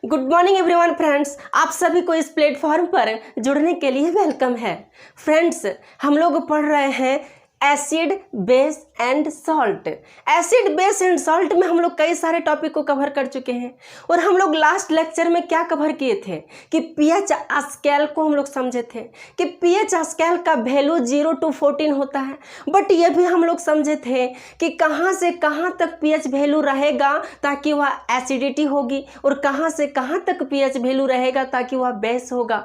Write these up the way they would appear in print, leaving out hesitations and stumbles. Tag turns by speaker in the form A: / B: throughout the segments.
A: Good morning everyone friends, आप सभी को इस प्लेटफॉर्म पर जुड़ने के लिए वेलकम है। फ्रेंड्स, हम लोग पढ़ रहे हैं acid base and salt. Acid base and salt में हम लोग कई सारे टॉपिक को कवर कर चुके हैं और हम लोग लास्ट लेक्चर में क्या कवर किए थे कि पीएच स्केल को हम लोग समझे थे कि पीएच स्केल का वैल्यू 0 to 14 होता है। बट ये भी हम लोग समझे थे कि कहाँ से कहाँ तक पीएच वैल्यू रहेगा ताकि वह एसिडिटी होगी और कहाँ से कहाँ तक पीएच वैल्यू रहेगा ताकि वह बेस होगा।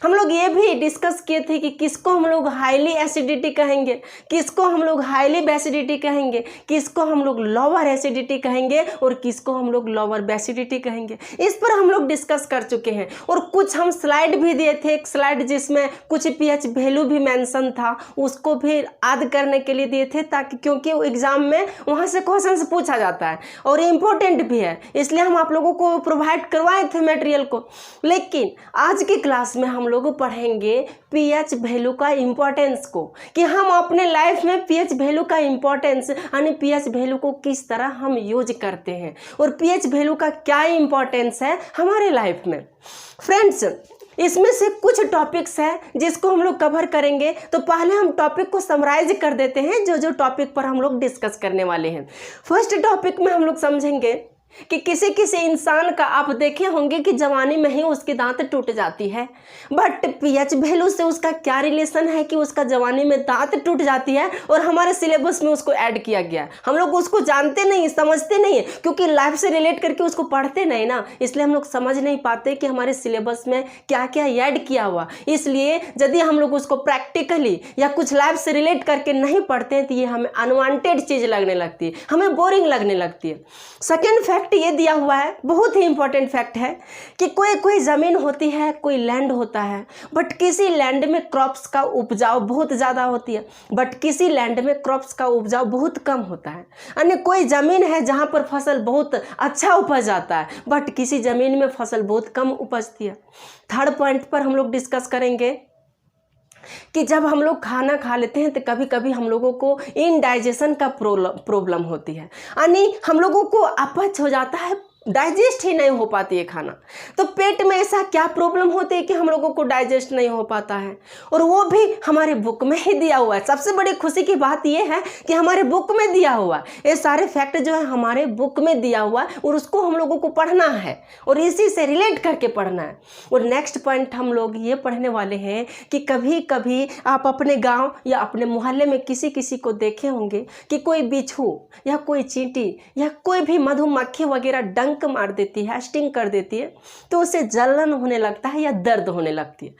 A: हम लोग ये भी डिस्कस किए थे कि किसको हम लोग हाईली एसिडिटी कहेंगे, किसको हम लोग हाईली बेसिडिटी कहेंगे, किसको हम लोग लोअर एसिडिटी कहेंगे और किसको हम लोग लोअर बेसिडिटी कहेंगे। इस पर हम लोग डिस्कस कर चुके हैं और कुछ हम स्लाइड भी दिए थे, एक स्लाइड जिसमें कुछ पीएच वैल्यू भी मेंशन था, उसको भी याद करने के लिए दिए थे ताकि क्योंकि एग्जाम में वहाँ से क्वेश्चन पूछा जाता है और इम्पोर्टेंट भी है, इसलिए हम आप लोगों को प्रोवाइड करवाए थे मटेरियल को। लेकिन आज की क्लास में हम लोग पढ़ेंगे पीएच वैल्यू का इम्पोर्टेंस को, कि हम अपने लाइफ में पीएच वैल्यू का इम्पोर्टेंस यानी पीएच वैल्यू को किस तरह हम यूज करते हैं और पीएच वैल्यू का क्या इम्पोर्टेंस है हमारे लाइफ में। फ्रेंड्स, इसमें से कुछ टॉपिक्स है जिसको हम लोग कवर करेंगे, तो पहले हम टॉपिक को समराइज कर देते हैं जो जो टॉपिक पर हम लोग डिस्कस करने वाले हैं। फर्स्ट टॉपिक में हम लोग समझेंगे कि किसी किसी इंसान का आप देखे होंगे कि जवानी में ही उसकी दांत टूट जाती है, बट पीएच वैल्यू से उसका क्या रिलेशन है कि उसका जवानी में दांत टूट जाती है और हमारे सिलेबस में उसको ऐड किया गया। हम लोग उसको जानते नहीं, समझते नहीं है, क्योंकि लाइफ से रिलेट करके उसको पढ़ते नहीं ना, इसलिए हम लोग समझ नहीं पाते कि हमारे सिलेबस में क्या क्या ऐड किया हुआ। इसलिए यदि हम लोग उसको प्रैक्टिकली या कुछ लाइफ से रिलेट करके नहीं पढ़ते हैं तो ये हमें अनवांटेड चीज़ लगने लगती है, हमें बोरिंग लगने लगती है। सेकेंड फैक्ट ये दिया हुआ है, बहुत ही इंपॉर्टेंट फैक्ट है कि कोई कोई जमीन होती है, कोई लैंड होता है, बट किसी लैंड में क्रॉप्स का उपजाऊ बहुत ज़्यादा होती है, बट किसी लैंड में क्रॉप्स का उपजाऊ बहुत कम होता है। यानी कोई ज़मीन है जहाँ पर फसल बहुत अच्छा उपज जाता है, बट किसी ज़मीन में फसल बहुत कम उपजती है। थर्ड पॉइंट पर हम लोग डिस्कस करेंगे कि जब हम लोग खाना खा लेते हैं तो कभी कभी हम लोगों को इनडाइजेशन का प्रॉब्लम होती है, यानी हम लोगों को अपच हो जाता है, डाइजेस्ट ही नहीं हो पाती है खाना। तो पेट में ऐसा क्या प्रॉब्लम होती है कि हम लोगों को डाइजेस्ट नहीं हो पाता है, और वो भी हमारे बुक में ही दिया हुआ है। सबसे बड़ी खुशी की बात ये है कि हमारे बुक में दिया हुआ है, ये सारे फैक्ट जो है हमारे बुक में दिया हुआ है और उसको हम लोगों को पढ़ना है और इसी से रिलेट करके पढ़ना है। और नेक्स्ट पॉइंट हम लोग ये पढ़ने वाले हैं कि कभी कभी आप अपने गाँव या अपने मोहल्ले में किसी किसी को देखे होंगे कि कोई बिच्छू या कोई चींटी या कोई भी मधुमक्खी वगैरह डंक मार देती है, स्टिंग कर देती है, तो उसे जलन होने लगता है या दर्द होने लगती है।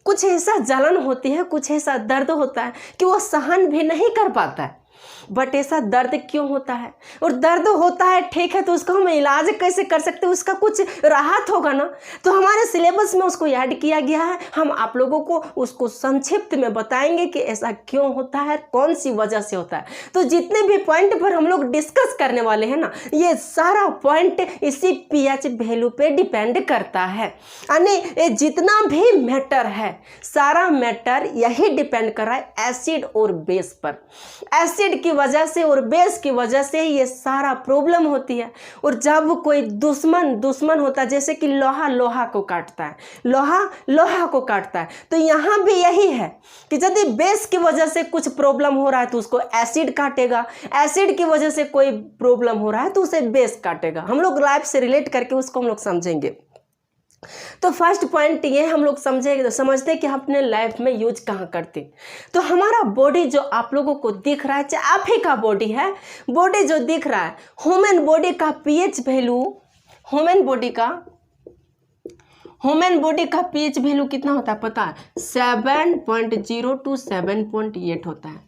A: कुछ ऐसा जलन होती है, कुछ ऐसा दर्द होता है कि वो सहन भी नहीं कर पाता है। बट ऐसा दर्द क्यों होता है? और दर्द होता है ठीक है, तो उसका हम इलाज कैसे कर सकते हैं, उसका कुछ राहत होगा ना, तो हमारे सिलेबस में उसको ऐड किया गया है। हम आप लोगों को उसको संक्षिप्त में बताएंगे कि ऐसा क्यों होता है, कौन सी वजह से होता है। तो जितने भी पॉइंट पर हम लोग डिस्कस करने वाले हैं ना, ये सारा पॉइंट इसी पीएच वैल्यू पे डिपेंड करता है। यानी ये जितना भी मैटर है, सारा मैटर यही डिपेंड कर रहा है एसिड और बेस पर। एसिड की वजह से और बेस की वजह से ये सारा प्रॉब्लम होती है। और जब कोई दुश्मन होता है, जैसे कि लोहा लोहा को काटता है, लोहा लोहा को काटता है, तो यहाँ भी यही है कि यदि बेस की वजह से कुछ प्रॉब्लम हो रहा है तो उसको एसिड काटेगा, एसिड की वजह से कोई प्रॉब्लम हो रहा है तो उसे बेस काटेगा। हम लोग लाइफ से रिलेट करके उसको हम लोग समझेंगे। तो फर्स्ट पॉइंट ये हम लोग समझते कि हम अपने लाइफ में यूज कहाँ करते। तो हमारा बॉडी जो आप लोगों को दिख रहा है, चाहे आप ही का बॉडी है, बॉडी जो दिख रहा है, ह्यूमन बॉडी का पीएच वैल्यू, ह्यूमन बॉडी का पीएच वैल्यू कितना होता है पता है? 7.0 to 7.8 होता है।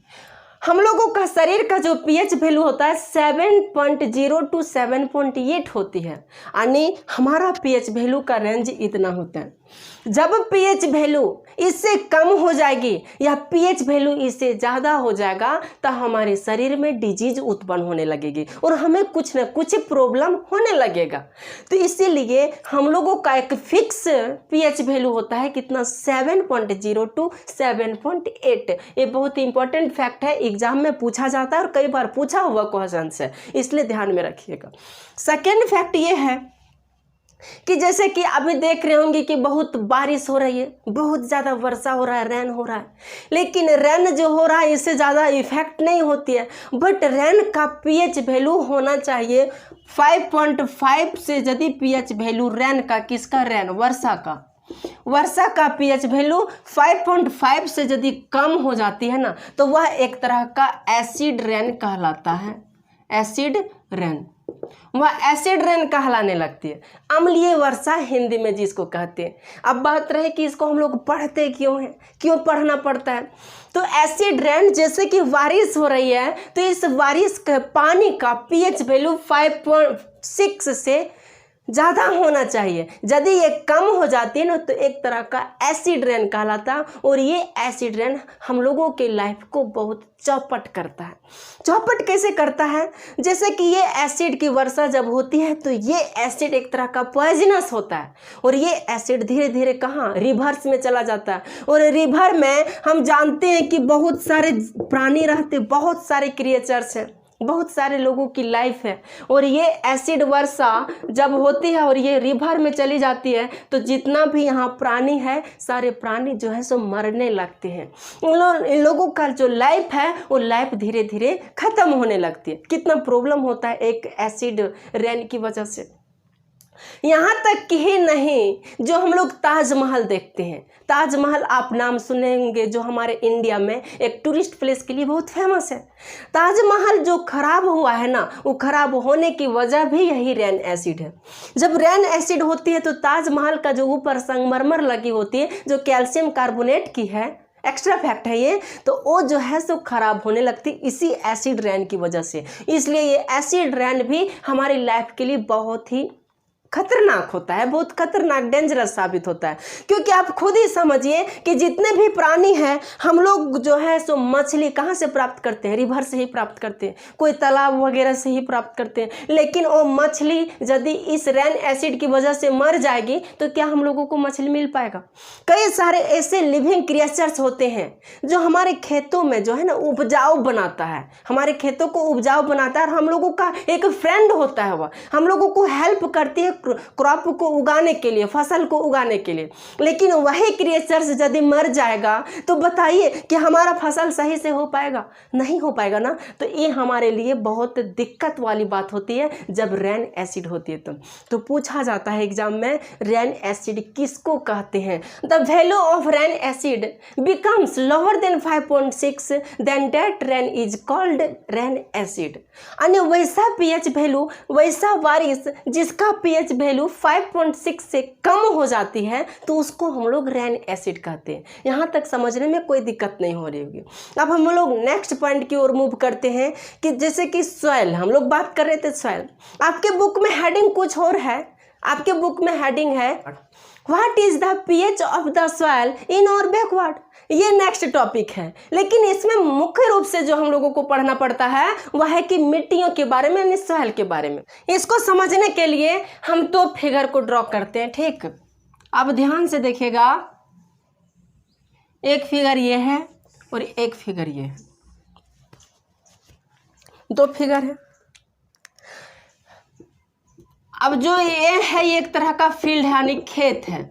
A: हम लोगों का शरीर का जो पीएच वैल्यू होता है 7.0 to 7.8 होती है, यानी हमारा पीएच वैल्यू का रेंज इतना होता है। जब पीएच वैल्यू इससे कम हो जाएगी या पीएच वैल्यू इससे ज़्यादा हो जाएगा तो हमारे शरीर में डिजीज उत्पन्न होने लगेगी और हमें कुछ न कुछ प्रॉब्लम होने लगेगा। तो इसीलिए हम लोगों का एक फिक्स पीएच वैल्यू होता है कितना? 7.0 to 7.8। ये बहुत इंपॉर्टेंट फैक्ट है, एग्जाम में पूछा जाता है और कई बार पूछा हुआ क्वेश्चन है, इसलिए ध्यान में रखिएगा। सेकेंड फैक्ट ये है कि जैसे कि अभी देख रहे होंगे कि बहुत बारिश हो रही है, बहुत ज़्यादा वर्षा हो रहा है, रेन हो रहा है, लेकिन रेन जो हो रहा है इससे ज़्यादा इफेक्ट नहीं होती है। बट रेन का पीएच वैल्यू होना चाहिए 5.5 से। यदि पीएच वैल्यू रेन का, किसका, रेन, वर्षा का पीएच वैल्यू 5.5 से यदि कम हो जाती है ना, तो वह एक तरह का एसिड रेन कहलाता है। एसिड रेन, वह एसिड रेन कहलाने लगती है। अम्लीय वर्षा हिंदी में जिसको कहते हैं। अब बात रहे कि इसको हम लोग पढ़ते क्यों हैं, क्यों पढ़ना पड़ता है। तो एसिड रेन, जैसे कि बारिश हो रही है तो इस बारिश के पानी का पीएच वैल्यू 5.6 से ज़्यादा होना चाहिए। यदि ये कम हो जाती है ना तो एक तरह का एसिड रेन कहलाता है। और ये एसिड रेन हम लोगों के लाइफ को बहुत चौपट करता है। चौपट कैसे करता है, जैसे कि ये एसिड की वर्षा जब होती है तो ये एसिड एक तरह का पॉइजनस होता है और ये एसिड धीरे धीरे कहाँ, रिवर्स में चला जाता है। और रिवर में हम जानते हैं कि बहुत सारे प्राणी रहते, बहुत सारे क्रिएचर्स हैं, बहुत सारे लोगों की लाइफ है। और ये एसिड वर्षा जब होती है और ये रिवर में चली जाती है तो जितना भी यहाँ प्राणी है, सारे प्राणी जो है सो मरने लगते हैं। इन लोगों का जो लाइफ है वो लाइफ धीरे धीरे खत्म होने लगती है। कितना प्रॉब्लम होता है एक एसिड रेन की वजह से। यहाँ तक कि ही नहीं, जो हम लोग ताजमहल देखते हैं, ताजमहल आप नाम सुने होंगे, जो हमारे इंडिया में एक टूरिस्ट प्लेस के लिए बहुत फेमस है। ताजमहल जो खराब हुआ है ना, वो खराब होने की वजह भी यही रेन एसिड है। जब रेन एसिड होती है तो ताजमहल का जो ऊपर संगमरमर लगी होती है, जो कैल्शियम कार्बोनेट की है, एक्स्ट्रा फैक्ट है ये, तो वो जो है सो खराब होने लगती इसी एसिड रेन की वजह से। इसलिए ये एसिड रेन भी हमारी लाइफ के लिए बहुत ही खतरनाक होता है, बहुत खतरनाक, डेंजरस साबित होता है। क्योंकि आप खुद ही समझिए कि जितने भी प्राणी हैं, हम लोग जो है सो मछली कहाँ से प्राप्त करते हैं, रिवर से ही प्राप्त करते हैं, कोई तालाब वगैरह से ही प्राप्त करते हैं। लेकिन वो मछली यदि इस रेन एसिड की वजह से मर जाएगी तो क्या हम लोगों को मछली मिल पाएगा। कई सारे ऐसे लिविंग क्रिएचर्स होते हैं जो हमारे खेतों में जो है ना उपजाऊ बनाता है, हमारे खेतों को उपजाऊ बनाता है और हम लोगों का एक फ्रेंड होता है। वह हम लोगों को हेल्प करती है क्रॉप को उगाने के लिए, फसल को उगाने के लिए। लेकिन वही क्रिएचर्स यदि मर जाएगा तो बताइए कि हमारा फसल सही से हो पाएगा, नहीं हो पाएगा ना। तो ये हमारे लिए बहुत दिक्कत वाली बात होती है जब रेन एसिड होती है। तो पूछा जाता है एग्जाम में, रेन एसिड किसको कहते हैं। The value of rain acid becomes lower than 5.6 then that rain is called rain acid. यानी वैसा पीएच वैल्यू, वैसा बारिश जिसका पीएच वैल्यू 5.6 से कम हो जाती है तो उसको हम लोग रेन एसिड कहते हैं। यहाँ तक समझने में कोई दिक्कत नहीं हो रही होगी। अब हम लोग नेक्स्ट पॉइंट की ओर मूव करते हैं कि जैसे कि सॉइल, हम लोग बात कर रहे थे सॉइल। आपके बुक में हेडिंग कुछ और है, आपके बुक में हेडिंग है what is the pH of the soil in और बैकवर्ड। ये नेक्स्ट टॉपिक है, लेकिन इसमें मुख्य रूप से जो हम लोगों को पढ़ना पड़ता है वह है कि मिट्टियों के बारे में, यानी सॉइल के बारे में। इसको समझने के लिए हम दो फिगर को ड्रॉ करते हैं, ठीक। अब ध्यान से देखिएगा, एक फिगर ये है और एक फिगर ये है, दो फिगर है। अब जो ये है ये एक तरह का फील्ड है, यानी खेत है।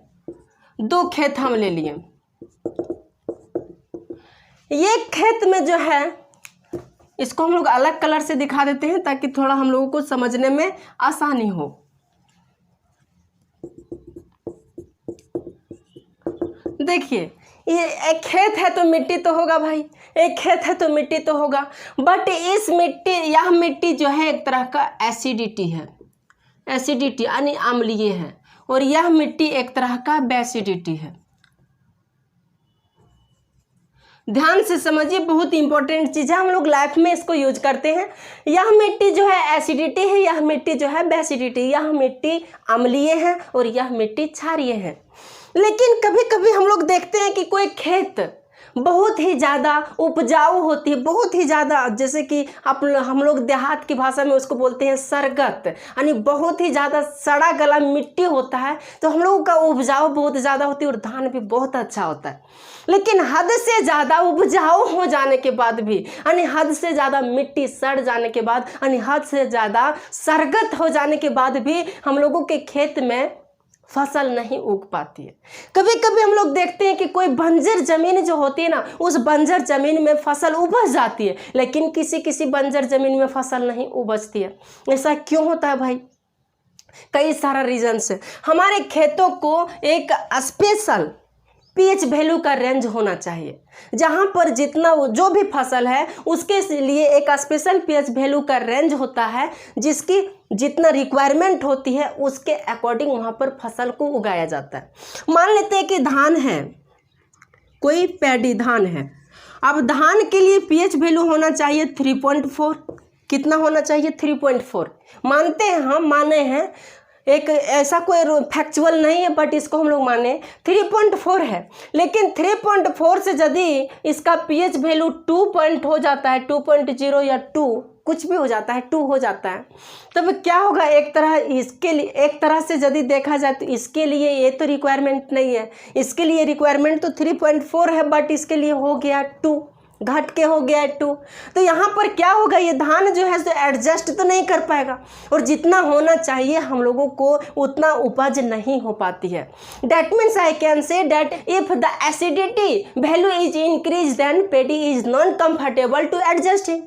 A: दो खेत हम ले लिए। ये खेत में जो है, इसको हम लोग अलग कलर से दिखा देते हैं ताकि थोड़ा हम लोगों को समझने में आसानी हो। देखिए, ये एक खेत है तो मिट्टी तो होगा भाई, एक खेत है तो मिट्टी तो होगा। बट इस मिट्टी, यह मिट्टी जो है एक तरह का एसिडिटी है, एसिडिटी यानी अम्लीय है, और यह मिट्टी एक तरह का बेसिडिटी है। ध्यान से समझिए, बहुत इंपॉर्टेंट चीज़ है, हम लोग लाइफ में इसको यूज करते हैं। यह मिट्टी जो है एसिडिटी है, यह मिट्टी जो है बेसिडिटी, यह मिट्टी अम्लीय है और यह मिट्टी क्षारीय है। लेकिन कभी कभी हम लोग देखते हैं कि कोई खेत बहुत ही ज़्यादा उपजाऊ होती है, बहुत ही ज़्यादा, जैसे कि हम लोग देहात की भाषा में उसको बोलते हैं सरगत, यानी बहुत ही ज़्यादा सड़ा गला मिट्टी होता है। तो हम लोगों का उपजाऊ बहुत ज़्यादा होती है और धान भी बहुत अच्छा होता है। लेकिन हद से ज़्यादा उपजाऊ हो जाने के बाद भी, यानी हद से ज़्यादा मिट्टी सड़ जाने के बाद, यानी हद से ज़्यादा सरगत हो जाने के बाद भी हम लोगों के खेत में फसल नहीं उग पाती है। कभी कभी हम लोग देखते हैं कि कोई बंजर ज़मीन जो होती है ना, उस बंजर ज़मीन में फसल उपज जाती है, लेकिन किसी किसी बंजर ज़मीन में फसल नहीं उपजती है। ऐसा क्यों होता है भाई? कई सारा रीजन्स है। हमारे खेतों को एक स्पेशल पीएच वैल्यू का रेंज होना चाहिए, जहाँ पर जितना जो भी फसल है उसके लिए एक स्पेशल पीएच वैल्यू का रेंज होता है, जिसकी जितना रिक्वायरमेंट होती है उसके अकॉर्डिंग वहाँ पर फसल को उगाया जाता है। मान लेते हैं कि धान है, कोई पैडी धान है। अब धान के लिए पीएच वैल्यू होना चाहिए 3.4। कितना होना चाहिए? 3.4 मानते हैं, हम माने हैं, एक ऐसा कोई फैक्चुअल नहीं है, बट इसको हम लोग माने 3.4 है। लेकिन 3.4 से यदि इसका पीएच वैल्यू 2 पॉइंट हो जाता है, 2.0 या 2 कुछ भी हो जाता है, 2 हो जाता है, तब क्या होगा? एक तरह से यदि देखा जाए तो इसके लिए ये तो रिक्वायरमेंट नहीं है, इसके लिए रिक्वायरमेंट तो 3.4 है, बट इसके लिए हो गया 2, घट के हो गया 2। तो यहाँ पर क्या होगा? ये धान जो है तो एडजस्ट तो नहीं कर पाएगा, और जितना होना चाहिए हम लोगों को उतना उपज नहीं हो पाती है। That means I can say that if the acidity value is increased then paddy is non comfortable to adjusting।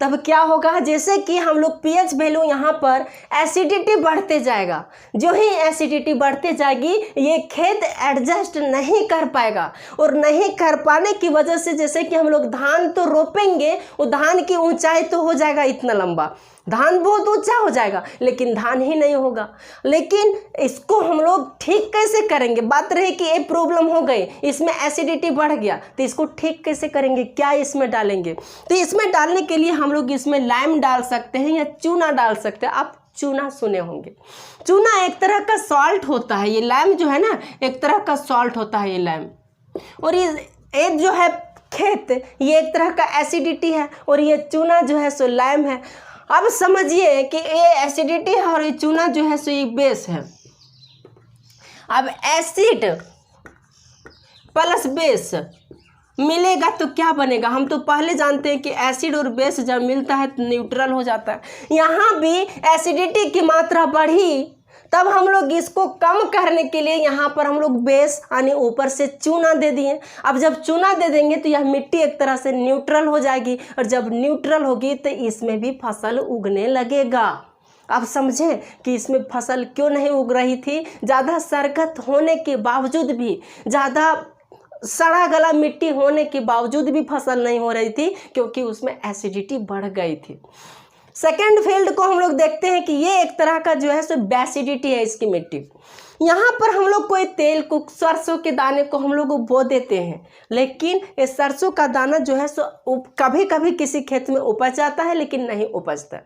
A: तब क्या होगा? जैसे कि हम लोग पीएच वैल्यू यहाँ पर एसिडिटी बढ़ते जाएगा, जो ही एसिडिटी बढ़ते जाएगी ये खेत एडजस्ट नहीं कर पाएगा, और नहीं कर पाने की वजह से जैसे कि हम लोग धान तो रोपेंगे, वो धान की ऊंचाई तो हो जाएगा इतना लंबा, धान बहुत ऊंचा हो जाएगा, लेकिन धान ही नहीं होगा। लेकिन इसको हम लोग ठीक कैसे करेंगे? बात रही कि ये प्रॉब्लम हो गई, इसमें एसिडिटी बढ़ गया, तो इसको ठीक कैसे करेंगे? क्या इसमें डालेंगे? तो इसमें डालने के लिए हम लोग इसमें लाइम डाल सकते हैं या चूना डाल सकते हैं। आप चूना सुने होंगे, चूना एक तरह का सॉल्ट होता है, ये लाइम जो है ना एक तरह का सॉल्ट होता है ये लाइम, और ये जो है खेत ये एक तरह का एसिडिटी है, और ये चूना जो है सो लाइम है। अब समझिए कि ये एसिडिटी है और ये चूना जो है सो ये बेस है। अब एसिड प्लस बेस मिलेगा तो क्या बनेगा? हम तो पहले जानते हैं कि एसिड और बेस जब मिलता है तो न्यूट्रल हो जाता है। यहाँ भी एसिडिटी की मात्रा बढ़ी, तब हम लोग इसको कम करने के लिए यहाँ पर हम लोग बेस यानी ऊपर से चूना दे दिए। अब जब चूना दे देंगे तो यह मिट्टी एक तरह से न्यूट्रल हो जाएगी, और जब न्यूट्रल होगी तो इसमें भी फसल उगने लगेगा। आप समझें कि इसमें फसल क्यों नहीं उग रही थी? ज़्यादा सरगत होने के बावजूद भी, ज़्यादा सड़ा गला मिट्टी होने के बावजूद भी फसल नहीं हो रही थी, क्योंकि उसमें एसिडिटी बढ़ गई थी। सेकेंड फील्ड को हम लोग देखते हैं कि ये एक तरह का जो है सो बेसिडिटी है इसकी मिट्टी। यहाँ पर हम लोग कोई तेल को, सरसों के दाने को हम लोग बो देते हैं, लेकिन ये सरसों का दाना जो है सो कभी कभी किसी खेत में उपज जाता है, लेकिन नहीं उपजता।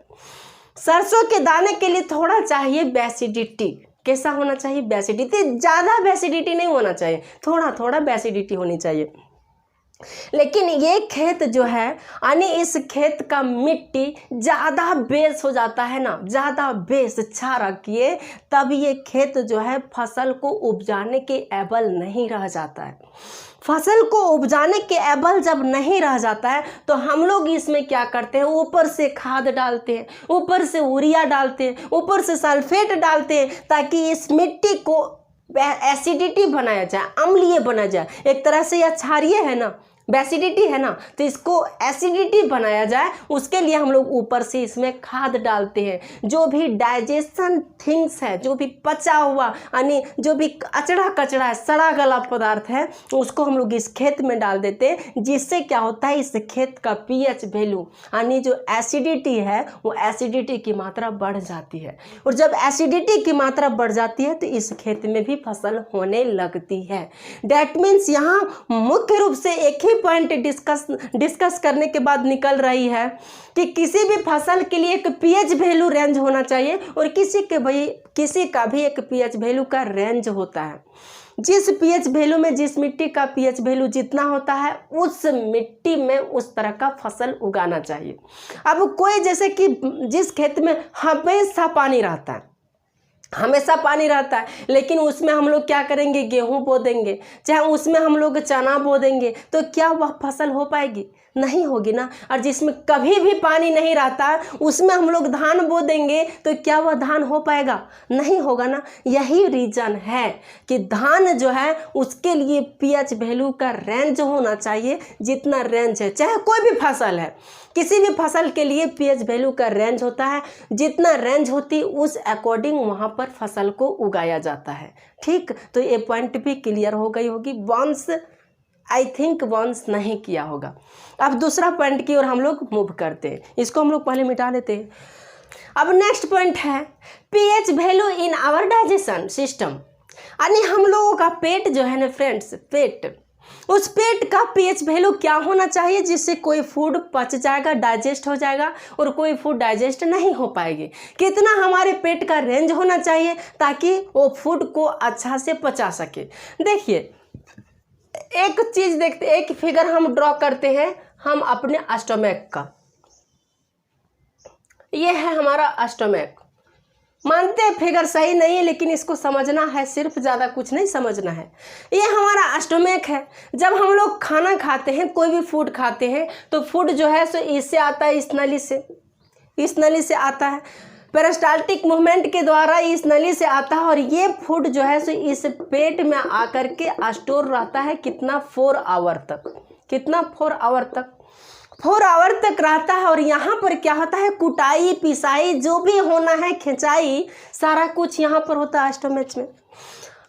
A: सरसों के दाने के लिए थोड़ा चाहिए बेसिडिटी। कैसा होना चाहिए? बेसिडिटी। ज़्यादा बेसिडिटी नहीं होना चाहिए, थोड़ा थोड़ा बेसिडिटी होनी चाहिए। लेकिन ये खेत जो है यानी इस खेत का मिट्टी ज़्यादा बेस हो जाता है ना, ज़्यादा बेस अच्छा रखिए, तब ये खेत जो है फसल को उपजाने के एबल नहीं रह जाता है। फसल को उपजाने के एबल जब नहीं रह जाता है तो हम लोग इसमें क्या करते हैं? ऊपर से खाद डालते हैं, ऊपर से यूरिया डालते हैं, ऊपर से सल्फेट डालते हैं, ताकि इस मिट्टी को एसिडिटी बनाया जाए, अम्लीय बना जाए। एक तरह से यह क्षारीय है ना, बेसिडिटी है ना, तो इसको एसिडिटी बनाया जाए, उसके लिए हम लोग ऊपर से इसमें खाद डालते हैं। जो भी डाइजेशन थिंग्स है, जो भी पचा हुआ यानी जो भी अचड़ा कचड़ा है, सड़ा गला पदार्थ है, उसको हम लोग इस खेत में डाल देते हैं, जिससे क्या होता है? इस खेत का पीएच वैल्यू यानी जो एसिडिटी है वो एसिडिटी की मात्रा बढ़ जाती है, और जब एसिडिटी की मात्रा बढ़ जाती है तो इस खेत में भी फसल होने लगती है। डैट मीन्स यहाँ मुख्य रूप से एक ही पॉइंट डिस्कस करने के बाद निकल रही है कि किसी भी फसल के लिए एक पीएच वैल्यू रेंज होना चाहिए, और किसी का भी एक पीएच वैल्यू का रेंज होता है। जिस पीएच वैल्यू में, जिस मिट्टी का पीएच वैल्यू जितना होता है, उस मिट्टी में उस तरह का फसल उगाना चाहिए। अब कोई जैसे कि जिस खेत में हमेशा पानी रहता है, हमेशा पानी रहता है, लेकिन उसमें हम लोग क्या करेंगे? गेहूं बो देंगे, चाहे उसमें हम लोग चना बो देंगे, तो क्या वह फसल हो पाएगी? नहीं होगी ना। और जिसमें कभी भी पानी नहीं रहता उसमें हम लोग धान बो देंगे तो क्या वह धान हो पाएगा? नहीं होगा ना। यही रीजन है कि धान जो है उसके लिए पीएच वैल्यू का रेंज होना चाहिए। जितना रेंज है, चाहे कोई भी फसल है, किसी भी फसल के लिए पीएच वैल्यू का रेंज होता है। जितना रेंज होती उस अकॉर्डिंग वहाँ पर फसल को उगाया जाता है। ठीक, तो ये पॉइंट भी क्लियर हो गई होगी। वंस आई थिंक वंस नहीं किया होगा। अब दूसरा पॉइंट की ओर हम लोग मूव करते हैं। इसको हम लोग पहले मिटा लेते हैं। अब नेक्स्ट पॉइंट है pH value in our digestion system. यानी हम लोगों का पेट जो है ना फ्रेंड्स, पेट, उस पेट का पीएच वैल्यू क्या होना चाहिए जिससे कोई फूड पच जाएगा, डाइजेस्ट हो जाएगा, और कोई फूड डाइजेस्ट नहीं हो पाएगी। कितना हमारे पेट का रेंज होना चाहिए ताकि वो फूड को अच्छा से पचा सके। देखिए एक चीज देखते, एक फिगर हम ड्रॉ करते हैं हम अपने स्टमक का। ये है हमारा स्टमक। मानते हैं फिगर सही नहीं है लेकिन इसको समझना है, सिर्फ ज़्यादा कुछ नहीं समझना है। ये हमारा स्टमक है। जब हम लोग खाना खाते हैं, कोई भी फूड खाते हैं, तो फूड जो है सो इससे आता है, इस नली से आता है। पेरिस्टाल्टिक मूवमेंट के द्वारा इस नली से आता है और ये फूड जो है सो इस पेट में आकर के स्टोर रहता है। कितना? 4 आवर तक। कितना? 4 आवर तक। 4 आवर तक रहता है। और यहाँ पर क्या होता है? कुटाई, पिसाई, जो भी होना है, खिंचाई, सारा कुछ यहाँ पर होता है स्टमक में।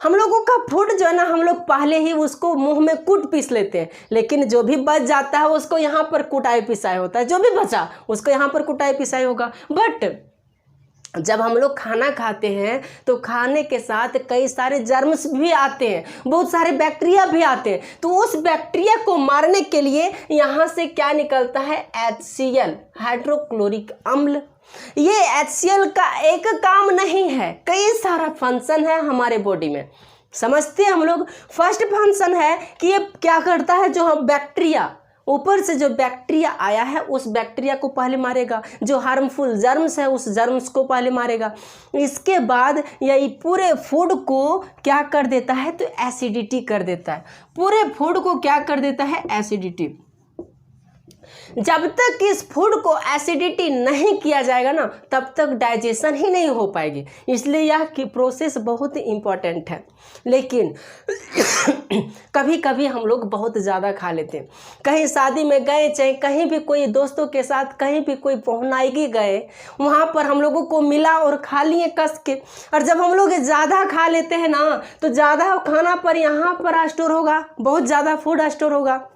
A: हम लोगों का फूड जो है ना, हम लोग पहले ही उसको मुंह में कूट पीस लेते हैं, लेकिन जो भी बच जाता है उसको यहाँ पर कुटाई पिसाई होता है। जो भी बचा उसको यहाँ पर कुटाई पिसाई होगा। बट जब हम लोग खाना खाते हैं तो खाने के साथ कई सारे जर्म्स भी आते हैं, बहुत सारे बैक्टीरिया भी आते हैं। तो उस बैक्टीरिया को मारने के लिए यहाँ से क्या निकलता है? HCl, हाइड्रोक्लोरिक अम्ल। ये HCl का एक काम नहीं है, कई सारा फंक्शन है हमारे बॉडी में। समझते हैं हम लोग। फर्स्ट फंक्शन है कि ये क्या करता है, जो हम बैक्टीरिया, ऊपर से जो बैक्टीरिया आया है उस बैक्टीरिया को पहले मारेगा। जो हार्मफुल जर्म्स है उस जर्म्स को पहले मारेगा। इसके बाद यही पूरे फूड को क्या कर देता है? तो एसिडिटी कर देता है। पूरे फूड को क्या कर देता है? एसिडिटी। जब तक इस फूड को एसिडिटी नहीं किया जाएगा ना, तब तक डाइजेशन ही नहीं हो पाएगी। इसलिए यह प्रोसेस बहुत ही इम्पोर्टेंट है। लेकिन कभी कभी हम लोग बहुत ज़्यादा खा लेते हैं। कहीं शादी में गए, चाहे कहीं भी कोई दोस्तों के साथ कहीं भी कोई पहुनाई गए, वहाँ पर हम लोगों को मिला और खा लिए कस के। और जब हम लोग ज़्यादा खा लेते हैं ना, तो ज़्यादा खाना पर यहाँ पर स्टोर होगा, बहुत ज़्यादा फूड स्टोर होगा।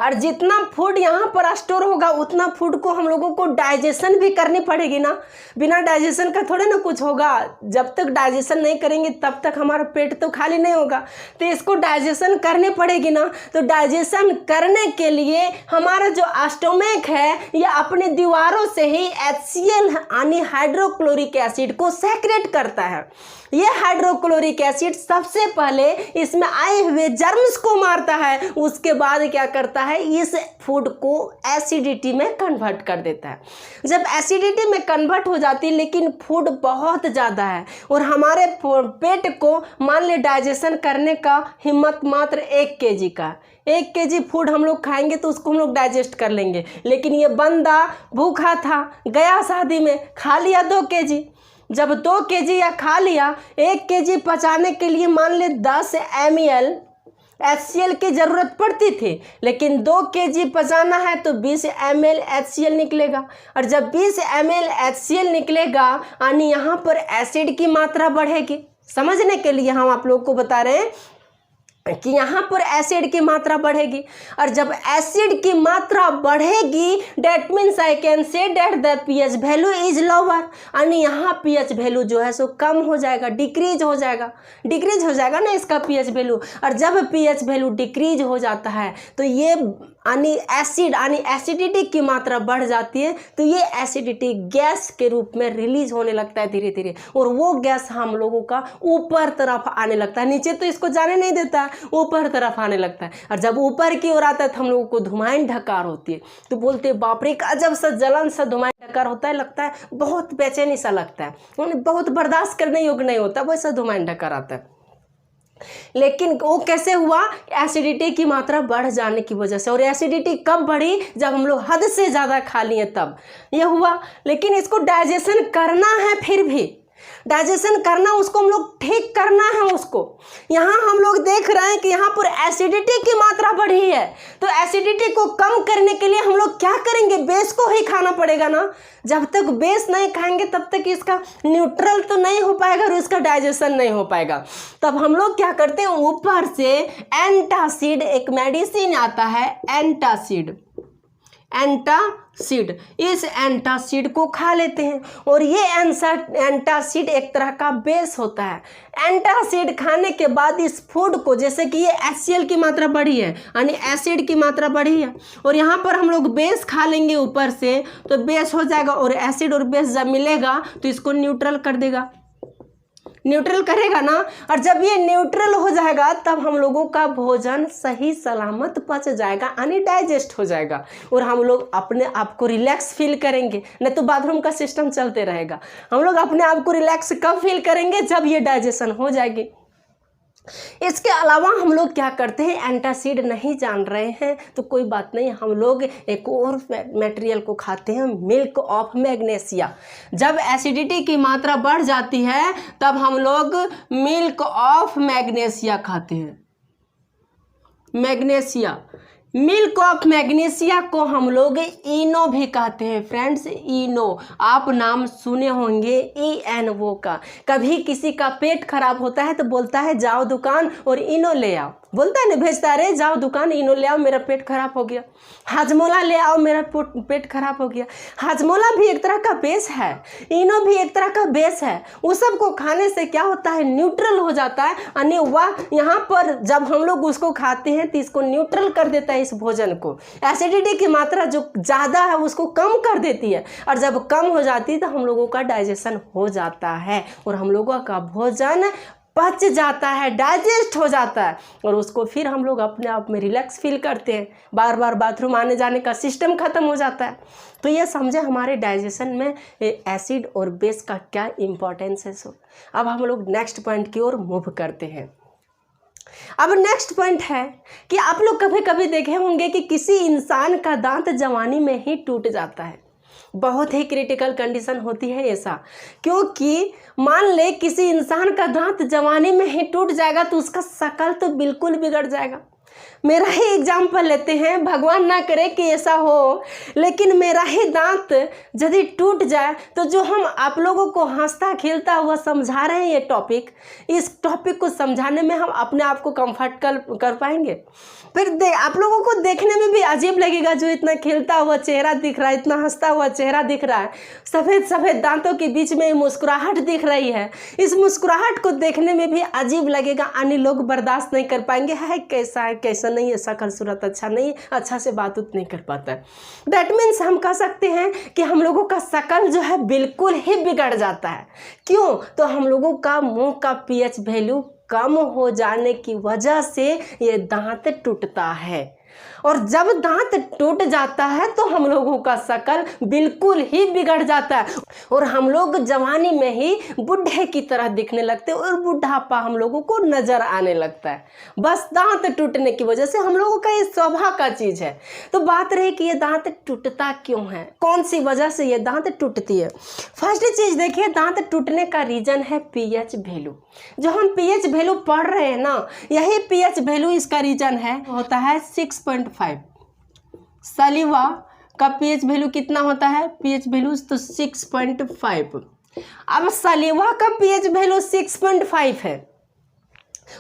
A: और जितना फूड यहाँ पर स्टोर होगा उतना फूड को हम लोगों को डाइजेशन भी करनी पड़ेगी ना। बिना डाइजेशन का थोड़े ना कुछ होगा। जब तक डाइजेशन नहीं करेंगे तब तक हमारा पेट तो खाली नहीं होगा। तो इसको डाइजेशन करनी पड़ेगी ना। तो डाइजेशन करने के लिए हमारा जो स्टमक है ये अपनी दीवारों से ही HCl यानी हाइड्रोक्लोरिक एसिड को सेक्रेट करता है। ये हाइड्रोक्लोरिक एसिड सबसे पहले इसमें आए हुए जर्म्स को मारता है, उसके बाद क्या करता है? इस फूड को एसिडिटी में कन्वर्ट कर देता है। जब एसिडिटी में कन्वर्ट हो जाती है, लेकिन फूड बहुत ज़्यादा है और हमारे पेट को मान ले डाइजेशन करने का हिम्मत मात्र 1 kg का, 1 kg फूड हम लोग खाएंगे तो उसको हम लोग डाइजेस्ट कर लेंगे। लेकिन ये बंदा भूखा था, गया शादी में, खा लिया 2 kg। जब 2 kg या खा लिया, 1 kg पचाने के लिए मान ले 10 ml HCl की ज़रूरत पड़ती थी, लेकिन 2 kg पचाना है तो 20 ml HCl निकलेगा। और जब 20 ml HCl निकलेगा यानी यहाँ पर एसिड की मात्रा बढ़ेगी। समझने के लिए हम आप लोग को बता रहे हैं कि यहाँ पर एसिड की मात्रा बढ़ेगी। और जब एसिड की मात्रा बढ़ेगी, that means I can say that the pH value is lower, यानी यहाँ पीएच वैल्यू जो है सो कम हो जाएगा, डिक्रीज हो जाएगा ना इसका पीएच वैल्यू। और जब पीएच वैल्यू डिक्रीज हो जाता है तो ये यानी एसिड यानी एसिडिटी की मात्रा बढ़ जाती है। तो ये एसिडिटी गैस के रूप में रिलीज होने लगता है धीरे धीरे, और वो गैस हम लोगों का ऊपर तरफ आने लगता है। नीचे तो इसको जाने नहीं देता, ऊपर तरफ आने लगता है। और जब ऊपर की ओर आता है तो हम लोगों को धुआं ढकार होती है। तो बोलते हैं बाप रे, अजब सा जलन सा धुआं ढकार होता है, लगता है बहुत बेचैनी सा लगता है, बहुत बर्दाश्त करने योग्य नहीं होता, वैसा धुआं ढकार आता है। लेकिन वो कैसे हुआ, एसिडिटी की मात्रा बढ़ जाने की वजह से। और एसिडिटी कब बढ़ी, जब हम लोग हद से ज़्यादा खा लिए तब ये हुआ। लेकिन इसको डाइजेशन करना है, फिर भी डाइजेशन करना, उसको हम लोग ठीक करना है उसको। यहाँ हम लोग देख रहे हैं कि यहाँ पर एसिडिटी की मात्रा बढ़ी है, तो एसिडिटी को कम करने के लिए हम लोग क्या करेंगे, बेस को ही खाना पड़ेगा ना। जब तक बेस नहीं खाएंगे तब तक इसका न्यूट्रल तो नहीं हो पाएगा और इसका डाइजेशन नहीं हो पाएगा। तब हम लोग क्या करते हैं, ऊपर से एंटासिड, एक मेडिसिन आता है एंटासिड, एंटासिड, इस एंटासिड को खा लेते हैं। और ये एंटासिड एक तरह का बेस होता है। एंटासिड खाने के बाद इस फूड को, जैसे कि ये HCl की मात्रा बढ़ी है यानी एसिड की मात्रा बढ़ी है, और यहाँ पर हम लोग बेस खा लेंगे ऊपर से, तो बेस हो जाएगा और एसिड और बेस जब मिलेगा तो इसको न्यूट्रल कर देगा, न्यूट्रल करेगा ना। और जब ये न्यूट्रल हो जाएगा तब हम लोगों का भोजन सही सलामत पच जाएगा यानी डाइजेस्ट हो जाएगा, और हम लोग अपने आप को रिलैक्स फील करेंगे। नहीं तो बाथरूम का सिस्टम चलते रहेगा। हम लोग अपने आप को रिलैक्स कब फील करेंगे, जब ये डाइजेशन हो जाएगी। इसके अलावा हम लोग क्या करते हैं, एंटासिड नहीं जान रहे हैं तो कोई बात नहीं, हम लोग एक और मटेरियल को खाते हैं, मिल्क ऑफ मैग्नीशिया। जब एसिडिटी की मात्रा बढ़ जाती है तब हम लोग मिल्क ऑफ मैग्नीशिया खाते हैं। मैग्नीशिया, मिल्क ऑफ मैग्नीशिया को हम लोग इनो भी कहते हैं फ्रेंड्स। इनो आप नाम सुने होंगे, ENO का। कभी किसी का पेट खराब होता है तो बोलता है जाओ दुकान और इनो ले आओ, बोलता है ना, भेजता है, जाओ दुकान इनो ले आओ, मेरा पेट खराब हो गया। हाजमोला ले आओ, मेरा पेट खराब हो गया। हाजमोला भी एक तरह का बेस है, इनो भी एक तरह का बेस है। उस सब को खाने से क्या होता है, न्यूट्रल हो जाता है, यानी वह यहाँ पर जब हम लोग उसको खाते हैं तो इसको न्यूट्रल कर देता है, इस भोजन को। एसिडिटी की मात्रा जो ज़्यादा है उसको कम कर देती है, और जब कम हो जाती है तो हम लोगों का डाइजेशन हो जाता है और हम लोगों का भोजन पच जाता है, डाइजेस्ट हो जाता है, और उसको फिर हम लोग अपने आप में रिलैक्स फील करते हैं। बार बार बाथरूम आने जाने का सिस्टम ख़त्म हो जाता है। तो ये समझे हमारे डाइजेशन में एसिड और बेस का क्या इम्पोर्टेंस है। सो अब हम लोग नेक्स्ट पॉइंट की ओर मूव करते हैं। अब नेक्स्ट पॉइंट है कि आप लोग कभी कभी देखे होंगे कि किसी इंसान का दांत जवानी में ही टूट जाता है। बहुत ही क्रिटिकल कंडीशन होती है ऐसा, क्योंकि मान ले किसी इंसान का दांत जवानी में ही टूट जाएगा तो उसका शक्ल तो बिल्कुल बिगड़ जाएगा। मेरा ही एग्जाम्पल लेते हैं, भगवान ना करे कि ऐसा हो, लेकिन मेरा ही दांत यदि टूट जाए तो जो हम आप लोगों को हंसता खेलता हुआ समझा रहे हैं ये टॉपिक, इस टॉपिक को समझाने में हम अपने आप को कंफर्ट कर पाएंगे? फिर आप लोगों को देखने में भी अजीब लगेगा, जो इतना खेलता हुआ चेहरा दिख रहा है, इतना हंसता हुआ चेहरा दिख रहा है, सफ़ेद सफ़ेद दांतों के बीच में मुस्कुराहट दिख रही है, इस मुस्कुराहट को देखने में भी अजीब लगेगा, अन्य लोग बर्दाश्त नहीं कर पाएंगे, है कैसा है कैसा नहीं है, शक्ल सूरत अच्छा नहीं, अच्छा से बात उत नहीं कर पाता है। दैट मीन्स हम कह सकते हैं कि हम लोगों का शक्ल जो है बिल्कुल ही बिगड़ जाता है। क्यों? तो हम लोगों का मुंह का pH वैल्यू कम हो जाने की वजह से ये दांत टूटता है, और जब दांत टूट जाता है तो हम लोगों का शक्ल बिल्कुल ही बिगड़ जाता है, और हम लोग जवानी में ही बुढ़े की तरह दिखने लगते हैं, और बुढ़ापा हम लोगों को नजर आने लगता है, बस दांत टूटने की वजह से। हम लोगों का ये स्वभाव का चीज़ है। तो बात रही कि ये दांत टूटता क्यों है, कौन सी वजह से ये दांत टूटती है। फर्स्ट चीज़ देखिए, दांत टूटने का रीज़न है pH वैल्यू। जो हम pH वैल्यू पढ़ रहे हैं ना, यही pH वैल्यू इसका रीज़न है, होता है 6.5। सलीवा का pH वैल्यू कितना होता है, pH वैल्यू तो 6.5। अब सलीवा का pH वैल्यू 6.5 है,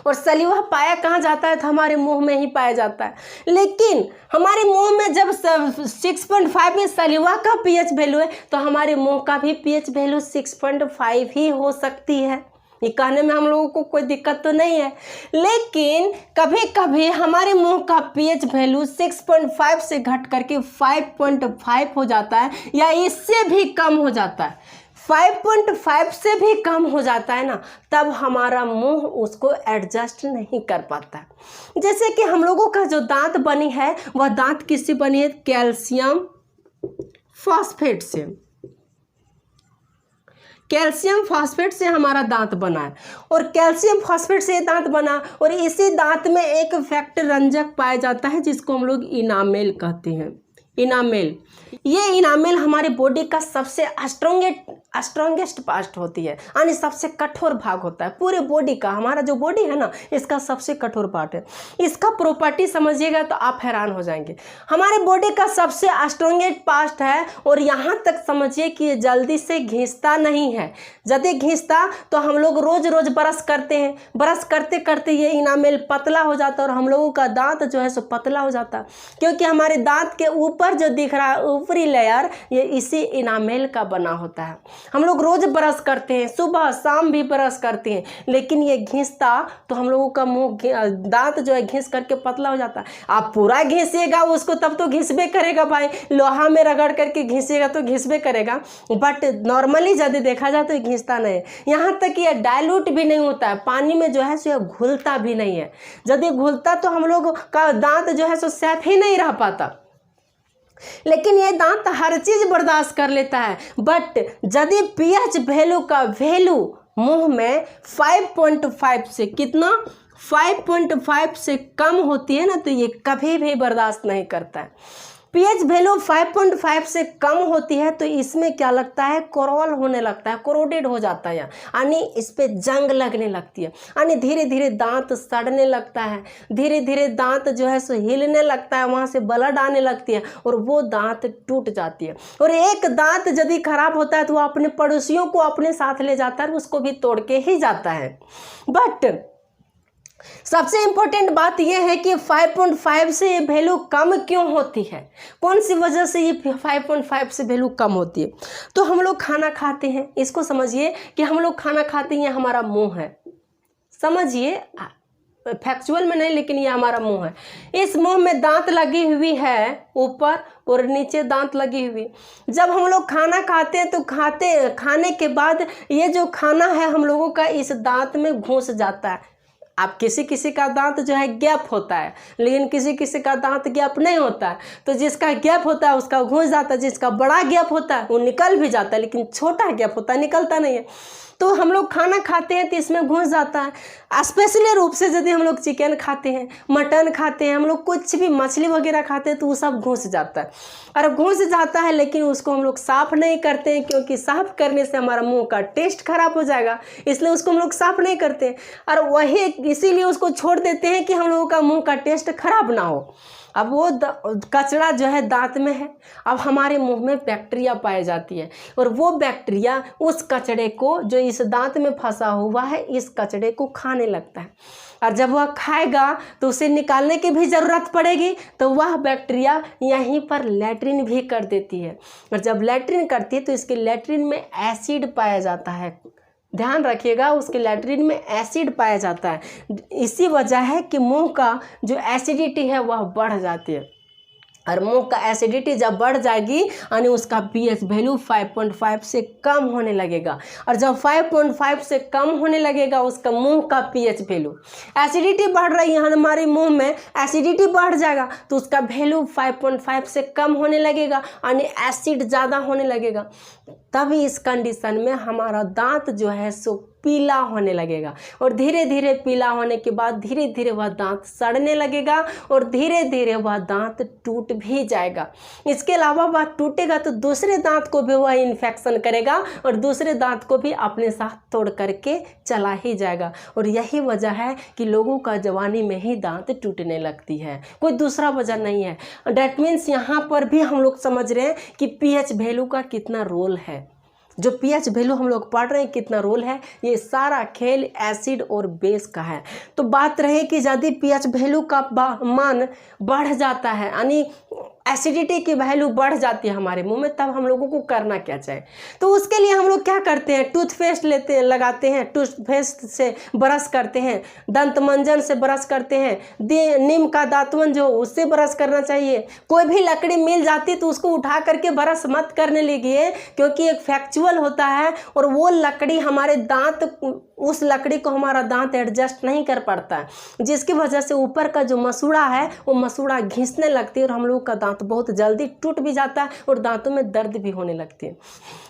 A: और सलीवा पाया कहाँ जाता है, तो हमारे मुंह में ही पाया जाता है। लेकिन हमारे मुंह में जब 6.5 में सलीवा का pH वैल्यू है तो हमारे मुंह का भी pH वैल्यू 6.5 ही हो सकती है। ये कहने में हम लोगों को कोई दिक्कत तो नहीं है, लेकिन कभी कभी हमारे मुंह का pH वैल्यू 6.5 से घट करके 5.5 हो जाता है, या इससे भी कम हो जाता है। 5.5 से भी कम हो जाता है ना, तब हमारा मुंह उसको एडजस्ट नहीं कर पाता है। जैसे कि हम लोगों का जो दांत बनी है वह दांत किससे बनी है, कैल्शियम फॉस्फेट से। कैल्शियम फॉस्फेट से हमारा दांत बना है, और कैल्शियम फॉस्फेट से दांत बना, और इसी दांत में एक फैक्ट रंजक पाया जाता है जिसको हम लोग इनामेल कहते हैं। इनामेल, ये इनामेल हमारे बॉडी का सबसे स्ट्रॉन्गेस्ट पार्ट होती है, यानी सबसे कठोर भाग होता है पूरे बॉडी का। हमारा जो बॉडी है ना, इसका सबसे कठोर पार्ट है। इसका प्रॉपर्टी समझिएगा तो आप हैरान हो जाएंगे। हमारे बॉडी का सबसे स्ट्रॉन्गेस्ट पार्ट है, और यहाँ तक समझिए कि ये जल्दी से घिसता नहीं है। यदि घिसता तो हम लोग रोज रोज ब्रश करते हैं, ब्रश करते करते ये इनामेल पतला हो जाता है, और हम लोगों का दांत जो है सो पतला हो जाता है, क्योंकि हमारे दांत के ऊपर जो दिख रहा है ऊपरी लेयर, ये इसी इनामेल का बना होता है। हम लोग रोज ब्रश करते हैं, सुबह शाम भी ब्रश करते हैं, लेकिन ये घिसता तो हम लोगों का मुंह दांत जो है घिस करके पतला हो जाता है। आप पूरा घिसिएगा उसको तब तो घिसबे करेगा भाई, लोहा में रगड़ करके घिसिएगा तो घिसबे करेगा, बट नॉर्मली यदि देखा जाए तो घिसता नहीं है। यहाँ तक ये डाइल्यूट भी नहीं होता है, पानी में जो है सो ये घुलता भी नहीं है। यदि घुलता तो हम लोग का दांत जो है सो सेफ ही नहीं रह पाता। लेकिन ये दांत हर चीज बर्दाश्त कर लेता है, बट यदि पीएच वैल्यू का वैल्यू मुंह में 5.5 से कितना 5.5 से कम होती है ना, तो ये कभी भी बर्दाश्त नहीं करता है। पीएच वैल्यू 5.5 से कम होती है तो इसमें क्या लगता है, कोरोल होने लगता है, कोरोडेड हो जाता है, यानी इस पे जंग लगने लगती है, यानी धीरे धीरे दांत सड़ने लगता है, धीरे धीरे दांत जो है सो हिलने लगता है, वहाँ से ब्लड आने लगती है और वो दांत टूट जाती है। और एक दांत यदि खराब होता है तो वो अपने पड़ोसियों को अपने साथ ले जाता है, उसको भी तोड़ के ही जाता है। बट सबसे इम्पोर्टेंट बात यह है कि 5.5 से ये वैल्यू कम क्यों होती है, कौन सी वजह से ये 5.5 से वैल्यू कम होती है। तो हम लोग खाना खाते हैं, इसको समझिए कि हम लोग खाना खाते हैं, हमारा मुंह है, समझिए फैक्चुअल में नहीं, लेकिन ये हमारा मुंह है। इस मुंह में दांत लगी हुई है, ऊपर और नीचे दांत लगी हुई। जब हम लोग खाना खाते हैं तो खाने के बाद ये जो खाना है हम लोगों का इस दांत में घुस जाता है। आप किसी का दांत जो है गैप होता है, लेकिन किसी का दांत गैप नहीं होता है। तो जिसका गैप होता है उसका घुस जाता है, जिसका बड़ा गैप होता है वो निकल भी जाता है, लेकिन छोटा गैप होता है निकलता नहीं है। तो हम लोग खाना खाते हैं तो इसमें घुस जाता है। स्पेशली रूप से यदि हम लोग चिकन खाते हैं, मटन खाते हैं, हम लोग कुछ भी मछली वगैरह खाते हैं तो वो सब घुस जाता है। और घुस जाता है लेकिन उसको हम लोग साफ़ नहीं करते हैं, क्योंकि साफ़ करने से हमारा मुंह का टेस्ट खराब हो जाएगा, इसलिए उसको हम लोग साफ़ नहीं करते। और वही इसीलिए उसको छोड़ देते हैं कि हम लोगों का मुंह का टेस्ट खराब ना हो। अब वो कचरा जो है दांत में है, अब हमारे मुंह में बैक्टीरिया पाई जाती है, और वो बैक्टीरिया उस कचड़े को जो इस दांत में फंसा हुआ है, इस कचड़े को खाने लगता है। और जब वह खाएगा तो उसे निकालने की भी ज़रूरत पड़ेगी, तो वह बैक्टीरिया यहीं पर लैट्रिन भी कर देती है। और जब लैट्रिन करती है तो इसके लैट्रिन में एसिड पाया जाता है, ध्यान रखिएगा, उसके लैट्रिन में एसिड पाया जाता है। इसी वजह है कि मुंह का जो एसिडिटी है वह बढ़ जाती है, और मुंह का एसिडिटी जब बढ़ जाएगी यानी उसका पीएच वैल्यू 5.5 से कम होने लगेगा। और जब 5.5 से कम होने लगेगा उसका मुंह का पीएच वैल्यू, एसिडिटी बढ़ रही है हमारे मुंह में, एसिडिटी बढ़ जाएगा तो उसका वैल्यू 5.5 से कम होने लगेगा, यानी एसिड ज़्यादा होने लगेगा। तभी इस कंडीशन में हमारा दांत जो है सो पीला होने लगेगा, और धीरे धीरे पीला होने के बाद धीरे धीरे वह दांत सड़ने लगेगा, और धीरे धीरे वह दांत टूट भी जाएगा। इसके अलावा वह टूटेगा तो दूसरे दांत को भी वह इन्फेक्शन करेगा, और दूसरे दांत को भी अपने साथ तोड़ करके चला ही जाएगा। और यही वजह है कि लोगों का जवानी में ही दांत टूटने लगती है, कोई दूसरा वजह नहीं है। डैट मीन्स यहाँ पर भी हम लोग समझ रहे हैं कि पीएच वैल्यू का कितना रोल है, जो पीएच वैल्यू हम लोग पढ़ रहे हैं कितना रोल है, ये सारा खेल एसिड और बेस का है। तो बात रहे कि यदि पीएच वैल्यू का मान बढ़ जाता है, यानी एसिडिटी की वैल्यू बढ़ जाती है हमारे मुंह में, तब हम लोगों को करना क्या चाहिए। तो उसके लिए हम लोग क्या करते हैं, टूथपेस्ट लगाते हैं, टूथपेस्ट से ब्रश करते हैं, दंत मंजन से ब्रश करते हैं, नीम का दातुन जो उससे ब्रश करना चाहिए। कोई भी लकड़ी मिल जाती है तो उसको उठा करके ब्रश मत करने लगिए, क्योंकि एक फैक्चुअल होता है और वो लकड़ी हमारे दांत उस लकड़ी को हमारा दांत एडजस्ट नहीं कर पाता है, जिसकी वजह से ऊपर का जो मसूड़ा है वो मसूड़ा घिसने लगती है और हम लोग का दांत बहुत जल्दी टूट भी जाता है और दांतों में दर्द भी होने लगती है।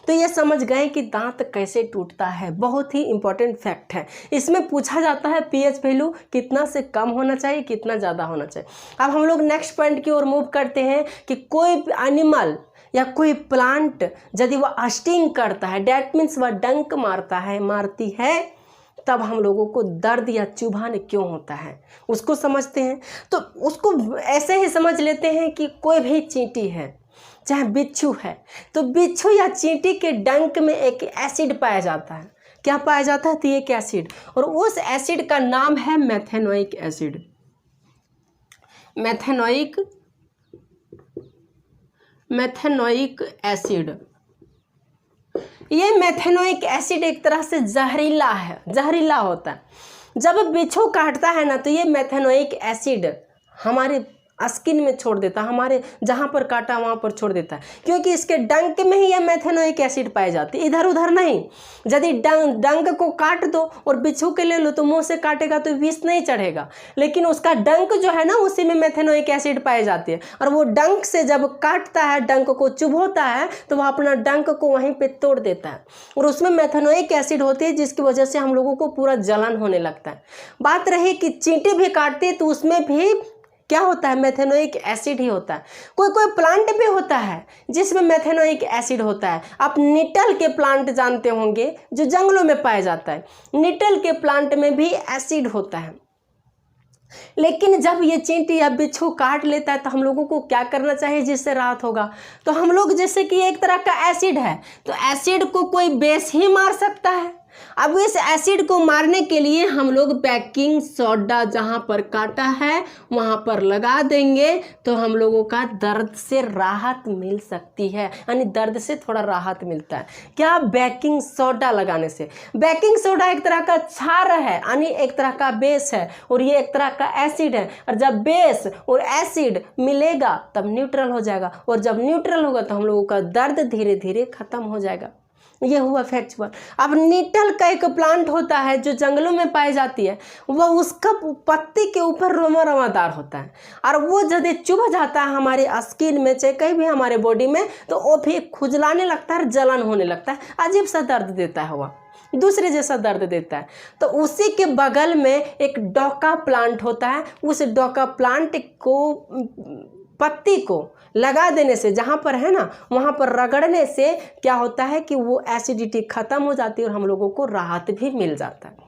A: तो ये समझ गए कि दांत कैसे टूटता है, बहुत ही इंपॉर्टेंट फैक्ट है। इसमें पूछा जाता है पीएच वैल्यू कितना से कम होना चाहिए, कितना ज़्यादा होना चाहिए। अब हम लोग नेक्स्ट पॉइंट की ओर मूव करते हैं कि कोई एनिमल या कोई प्लांट यदि वह स्टिंग करता है, डैट मीन्स वह डंक मारता है, मारती है, तब हम लोगों को दर्द या चुभान क्यों होता है उसको समझते हैं। तो उसको ऐसे ही समझ लेते हैं कि कोई भी चींटी है, चाहे बिच्छू है, तो बिच्छू या चींटी के डंक में एक एसिड पाया जाता है। क्या पाया जाता है? तो एक एसिड, और उस एसिड का नाम है मेथेनोइक एसिड। Methanoic acid. ये मेथेनोइक एसिड एक तरह से जहरीला है, जहरीला होता है। जब बिच्छू काटता है ना, तो ये मेथेनोइक एसिड हमारे स्किन में छोड़ देता है, हमारे जहाँ पर काटा वहाँ पर छोड़ देता है, क्योंकि इसके डंक में ही यह मेथेनोइक एसिड पाई जाती है, इधर उधर नहीं। यदि डंक को काट दो और बिच्छू के ले लो तो मुंह से काटेगा तो विष नहीं चढ़ेगा, लेकिन उसका डंक जो है ना उसी में मेथेनोइक एसिड पाई जाती है, और वो डंक से जब काटता है, डंक को चुभोता है, तो वह अपना डंक को वहीं पे तोड़ देता है और उसमें मेथेनोइक एसिड होती है, जिसकी वजह से हम लोगों को पूरा जलन होने लगता है। बात रही कि चींटी भी काटती है तो उसमें भी क्या होता है? मेथेनोइक एसिड ही होता है। कोई कोई प्लांट भी होता है जिसमें मेथेनोइक एसिड होता है। आप निटल के प्लांट जानते होंगे जो जंगलों में पाया जाता है, निटल के प्लांट में भी एसिड होता है। लेकिन जब ये चींटी या बिच्छू काट लेता है तो हम लोगों को क्या करना चाहिए जिससे राहत होगा? तो हम लोग जैसे कि एक तरह का एसिड है, तो एसिड को कोई बेस ही मार सकता है। अब इस एसिड को मारने के लिए हम लोग बेकिंग सोडा जहाँ पर काटा है वहाँ पर लगा देंगे, तो हम लोगों का दर्द से राहत मिल सकती है, यानी दर्द से थोड़ा राहत मिलता है। क्या? बेकिंग सोडा लगाने से। बेकिंग सोडा एक तरह का क्षार है, यानी एक तरह का बेस है, और ये एक तरह का एसिड है, और जब बेस और एसिड मिलेगा तब न्यूट्रल हो जाएगा, और जब न्यूट्रल होगा तो हम लोगों का दर्द धीरे धीरे खत्म हो जाएगा। ये हुआ फैक्चुअल। अब निटल का एक प्लांट होता है जो जंगलों में पाई जाती है, वह उसका पत्ती के ऊपर रोमा रोमादार होता है, और वो यदि चुभ जाता है हमारे स्किन में, चाहे कहीं भी हमारे बॉडी में, तो वो भी खुजलाने लगता है, जलन होने लगता है, अजीब सा दर्द देता है, वह दूसरे जैसा दर्द देता है। तो उसी के बगल में एक डोका प्लांट होता है, उस डोका प्लांट को पत्ती को लगा देने से, जहाँ पर है ना वहाँ पर रगड़ने से क्या होता है कि वो एसिडिटी ख़त्म हो जाती है और हम लोगों को राहत भी मिल जाता है।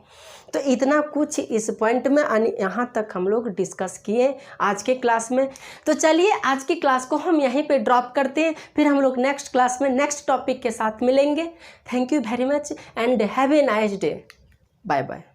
A: तो इतना कुछ इस पॉइंट में यहाँ तक हम लोग डिस्कस किए आज के क्लास में। तो चलिए आज की क्लास को हम यहीं पे ड्रॉप करते हैं, फिर हम लोग नेक्स्ट क्लास में नेक्स्ट टॉपिक के साथ मिलेंगे। Thank you very much and have a nice day. Bye bye.